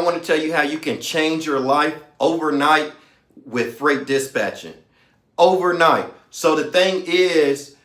want to tell you how you can change your life overnight with freight dispatching. Overnight. So the thing is,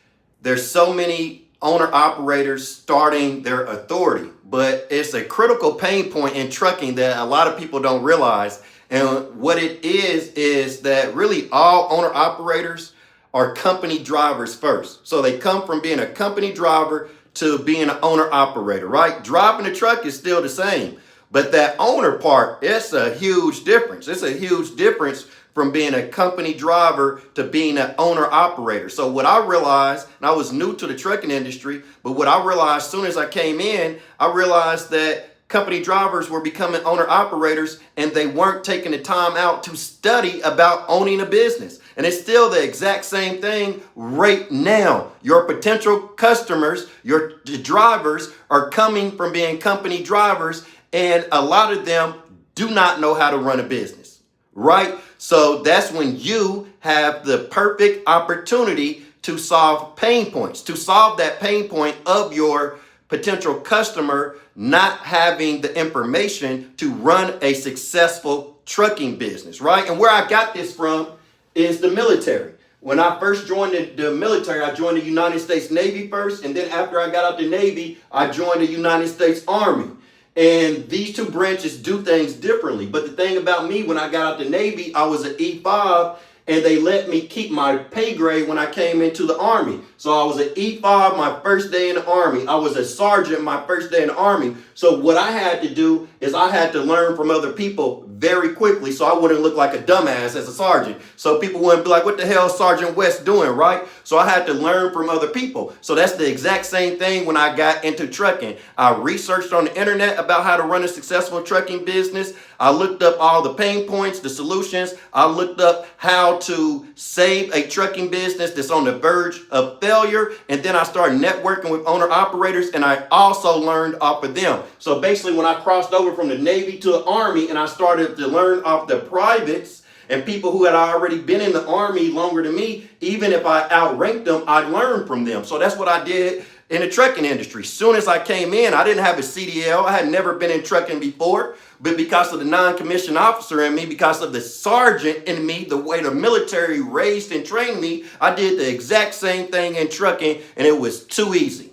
there's so many owner operators starting their authority, but it's a critical pain point in trucking that a lot of people don't realize. And what it is that really all owner operators are company drivers first. So they come from being a company driver to being an owner operator, right? Driving the truck is still the same, but that owner part, it's a huge difference. It's a huge difference from being a company driver to being an owner operator. So what I realized, and I was new to the trucking industry, but what I realized as soon as I came in, I realized that company drivers were becoming owner operators and they weren't taking the time out to study about owning a business. And it's still the exact same thing right now. Your potential customers, your drivers are coming from being company drivers, and a lot of them do not know how to run a business, right? So that's when you have the perfect opportunity to solve pain points, to solve that pain point of your potential customer not having the information to run a successful trucking business, right? And where I got this from is the military. When I first joined the military, I joined the United States Navy first, and then after I got out the Navy, I joined the United States Army. And these two branches do things differently. But the thing about me, when I got out the Navy, I was an E5, and they let me keep my pay grade when I came into the Army. So I was an E5 my first day in the Army. I was a sergeant my first day in the Army. So what I had to do is I had to learn from other people very quickly so I wouldn't look like a dumbass as a sergeant. So people wouldn't be like, what the hell is Sergeant West doing, right? So I had to learn from other people. So that's the exact same thing when I got into trucking. I researched on the internet about how to run a successful trucking business. I looked up all the pain points, the solutions. I looked up how to save a trucking business that's on the verge of failure. And then I started networking with owner operators, and I also learned off of them. So basically when I crossed over from the Navy to the Army and I started to learn off the privates and people who had already been in the Army longer than me, even if I outranked them, I learned from them. So that's what I did in the trucking industry. Soon as I came in, I didn't have a CDL. I had never been in trucking before, but because of the non-commissioned officer in me, because of the sergeant in me, the way the military raised and trained me, I did the exact same thing in trucking, and it was too easy.